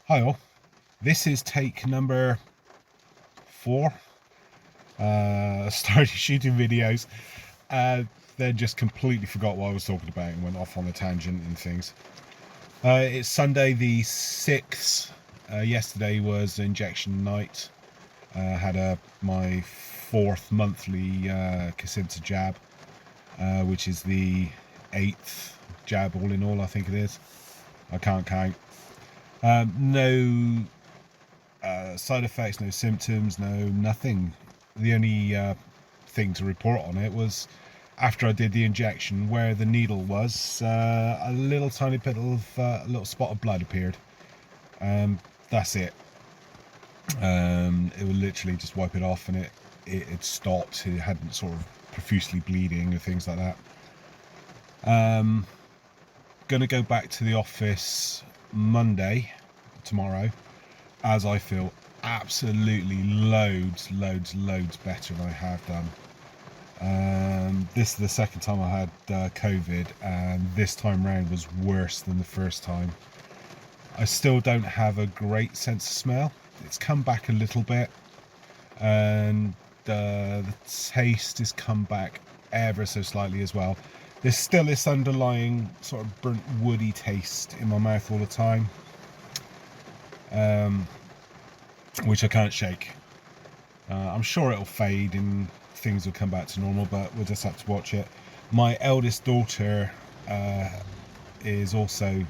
Hi all, this is take number 4. Started shooting videos, then just completely forgot what I was talking about and went off on a tangent and things. It's Sunday the 6th. Yesterday was injection night. Had my 4th monthly Kesimpta jab, which is the 8th jab all in all, I think it is. I can't count. No side effects, no symptoms, nothing. The only thing to report on it was after I did the injection, where the needle was, a little tiny bit of a little spot of blood appeared. That's it. It would literally just wipe it off, and it had stopped. It hadn't sort of profusely bleeding or things like that. Gonna go back to the office Monday, tomorrow, as I feel absolutely loads better than I have done. This is the second time I had COVID, and this time round was worse than the first time. I still don't have a great sense of smell. It's come back a little bit, and the taste has come back ever so slightly as well. There's still this underlying sort of burnt woody taste in my mouth all the time, which I can't shake. I'm sure it'll fade and things will come back to normal, but we'll just have to watch it. My eldest daughter is also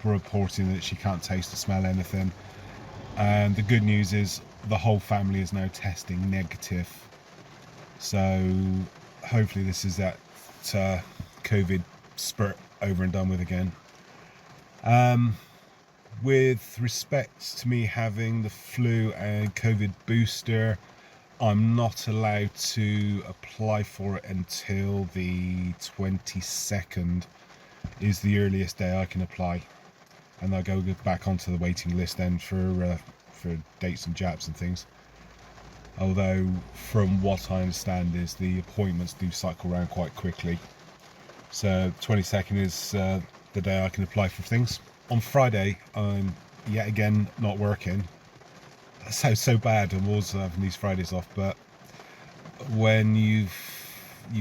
reporting that she can't taste or smell anything, and the good news is the whole family is now testing negative, so hopefully this is that COVID spurt over and done with again. With respect to me having the flu and COVID booster, I'm not allowed to apply for it until the 22nd is the earliest day I can apply, and I'll go back onto the waiting list then for dates and jabs and things. Although from what I understand is the appointments do cycle around quite quickly, so 22nd is the day I can apply for things. On Friday, I'm yet again not working. That sounds so bad. I'm always having these Fridays off, but when you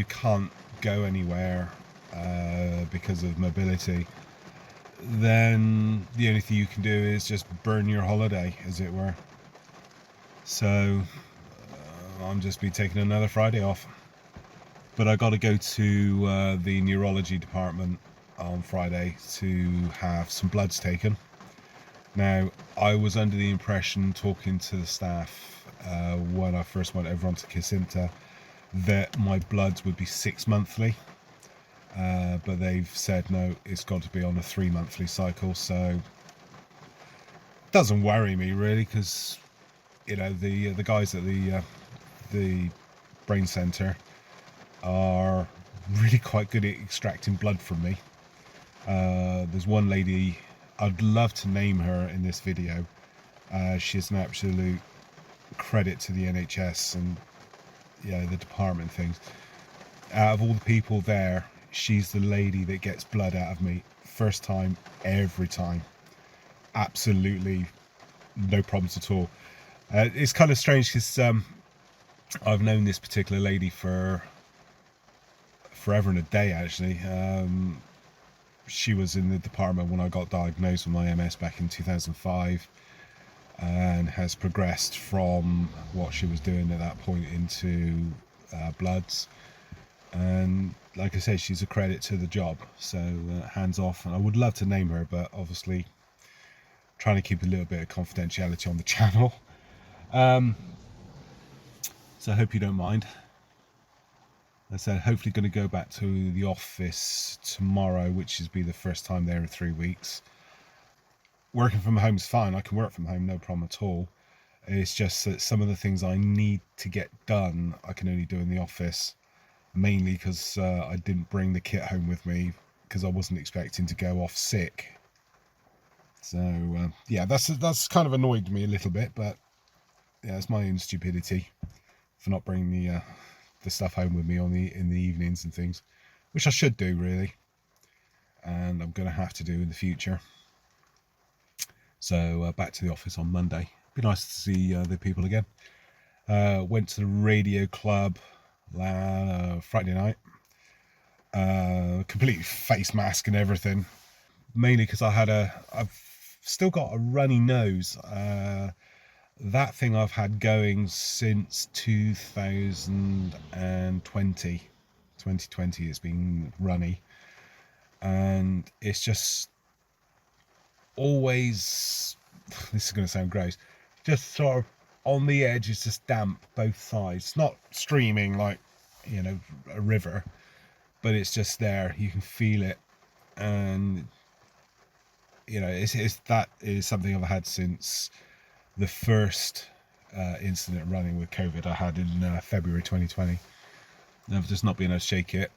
can't go anywhere because of mobility, then the only thing you can do is just burn your holiday, as it were. So I'm just be taking another Friday off. But I got to go to the neurology department on Friday to have some bloods taken. Now, I was under the impression, talking to the staff when I first went over onto Kesimpta, that my bloods would be 6 monthly, but they've said no, it's got to be on a 3 monthly cycle. So it doesn't worry me really, because you know the guys at the brain centre are really quite good at extracting blood from me. There's one lady, I'd love to name her in this video. She's an absolute credit to the NHS and the department things. Out of all the people there, she's the lady that gets blood out of me first time, every time. Absolutely no problems at all. It's kind of strange because I've known this particular lady for forever and a day, actually. She was in the department when I got diagnosed with my MS back in 2005, and has progressed from what she was doing at that point into bloods. And like I said, she's a credit to the job, so hands off. And I would love to name her, but obviously trying to keep a little bit of confidentiality on the channel. So I hope you don't mind. I said, hopefully going to go back to the office tomorrow, which is be the first time there in 3 weeks. Working from home is fine. I can work from home, no problem at all. It's just that some of the things I need to get done, I can only do in the office, mainly because I didn't bring the kit home with me because I wasn't expecting to go off sick. So yeah, that's kind of annoyed me a little bit, but yeah, it's my own stupidity for not bringing the stuff home with me in the evenings and things, which I should do really, and I'm going to have to do in the future. So back to the office on Monday. Be nice to see the people again. Went to the radio club Friday night. Completely face mask and everything. Mainly because I've still got a runny nose. That thing I've had going since 2020. 2020 it's been runny. And it's just always, this is going to sound gross, just sort of on the edge. It's just damp both sides. It's not streaming like, you know, a river, but it's just there. You can feel it. And, you know, it's that is something I've had since the first incident running with COVID I had in February 2020. I've just not been able to shake it.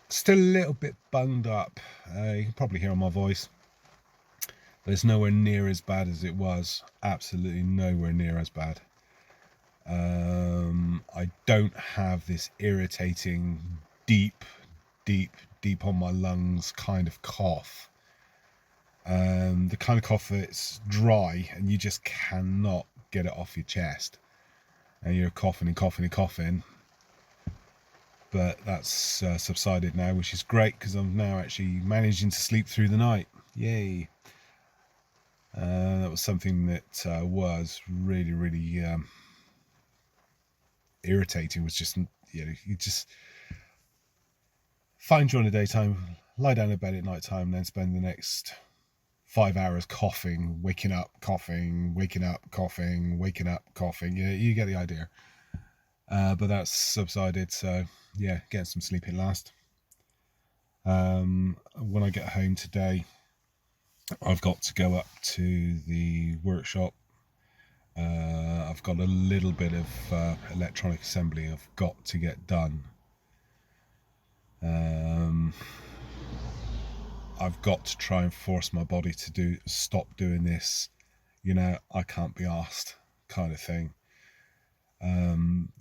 Still a little bit bunged up. You can probably hear on my voice. But it's nowhere near as bad as it was. Absolutely nowhere near as bad. I don't have this irritating, deep on my lungs kind of cough. The kind of cough that's dry and you just cannot get it off your chest. And you're coughing and coughing and coughing. But that's subsided now, which is great because I'm now actually managing to sleep through the night. Yay. That was something that was really irritating. Was just, you know, you just fine during the daytime, lie down in bed at night time, then spend the next 5 hours coughing, waking up, coughing, waking up, coughing, waking up, coughing. You get the idea. But that's subsided, so yeah, getting some sleep at last. When I get home today, I've got to go up to the workshop. I've got a little bit of electronic assembly I've got to get done. I've got to try and force my body to stop doing this, you know, I can't be arsed kind of thing.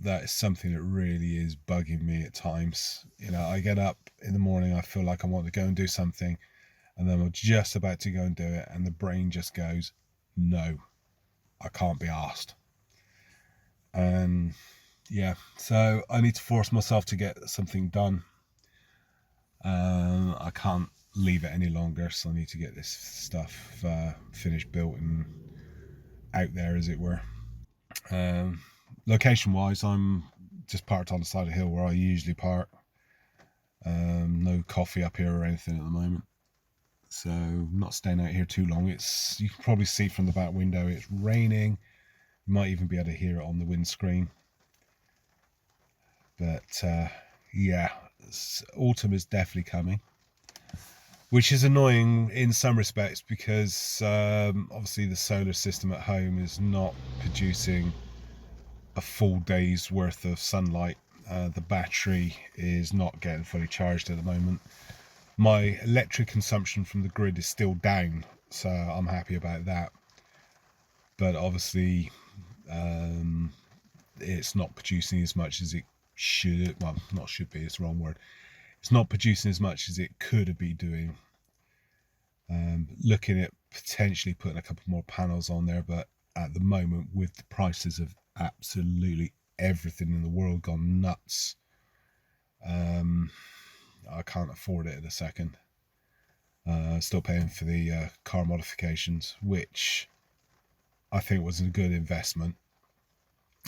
That is something that really is bugging me at times. You know, I get up in the morning, I feel like I want to go and do something, and then I'm just about to go and do it, and the brain just goes, no, I can't be arsed. And yeah, so I need to force myself to get something done. I can't leave it any longer, so I need to get this stuff finished, built, and out there, as it were. Location wise, I'm just parked on the side of the hill where I usually park. No coffee up here or anything at the moment, so I'm not staying out here too long. You can probably see from the back window it's raining. You might even be able to hear it on the windscreen. But yeah, autumn is definitely coming, which is annoying in some respects because obviously the solar system at home is not producing a full day's worth of sunlight. The battery is not getting fully charged at the moment. My electric consumption from the grid is still down, so I'm happy about that. But obviously it's not producing as much as it should. Well, not should be, it's the wrong word. It's not producing as much as it could be doing. Looking at potentially putting a couple more panels on there, but at the moment, with the prices of absolutely everything in the world gone nuts, I can't afford it at a second. Still paying for the car modifications, which I think was a good investment.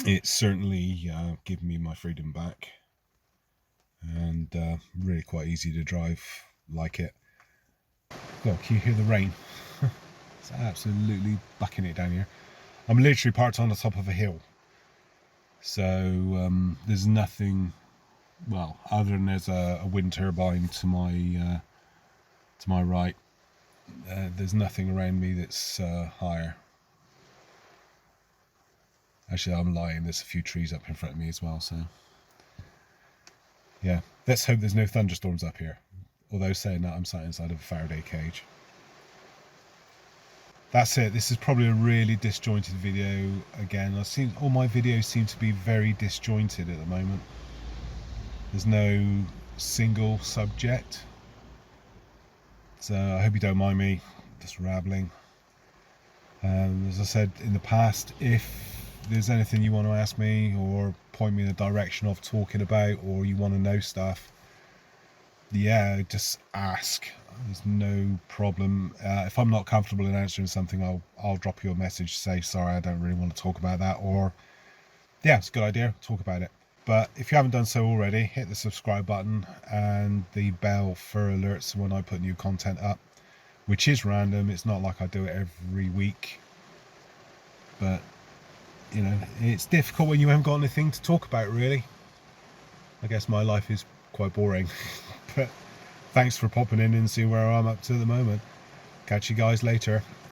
It's certainly given me my freedom back, and really quite easy to drive, like it. God, can you hear the rain? It's absolutely bucking it down here. I'm literally parked on the top of a hill, so there's nothing, well, other than there's a wind turbine to my right. There's nothing around me that's higher. Actually, I'm lying, there's a few trees up in front of me as well, so yeah, let's hope there's no thunderstorms up here. Although saying that, I'm sat inside of a Faraday cage. That's it. This is probably a really disjointed video again. All my videos seem to be very disjointed at the moment. There's no single subject. So I hope you don't mind me just rambling. As I said in the past, if there's anything you want to ask me or point me in the direction of talking about, or you want to know stuff, yeah, just ask. There's no problem. If I'm not comfortable in answering something, I'll drop you a message, say sorry, I don't really want to talk about that, or yeah, it's a good idea, talk about it. But if you haven't done so already, hit the subscribe button and the bell for alerts when I put new content up, which is random. It's not like I do it every week, but you know, it's difficult when you haven't got anything to talk about, really. I guess my life is quite boring. But thanks for popping in and seeing where I'm up to at the moment. Catch you guys later.